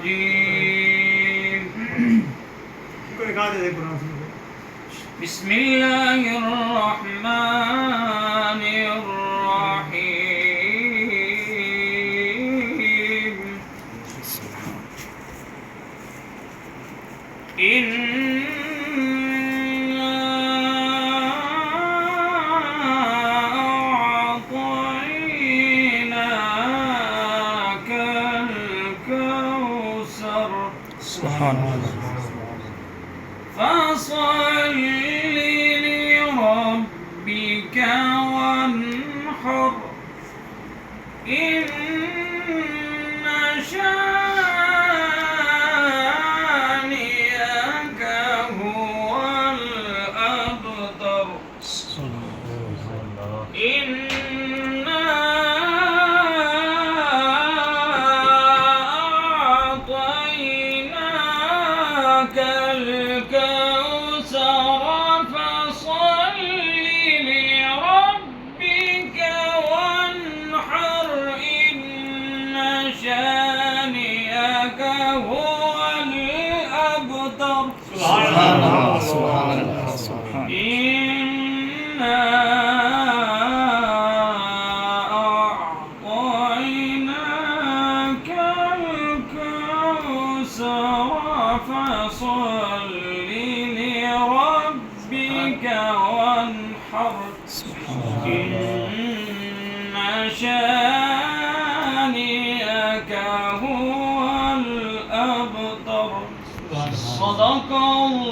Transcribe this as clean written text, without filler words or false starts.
الرجيم بسم الله الرحمن الرحيم إنا أعطيناك الكوثر سبحان الله فصل لربك وانحر إن شانئك هو الأبتر إنا أعطيناك الكوثر فصل لربك وانحر إن شانئك هو الأبتر سبحان الله سبحان الله سبحان إنا أعطيناك الكوثر فصل لربك وانحر إن شانئك هو الأبتر صدق الله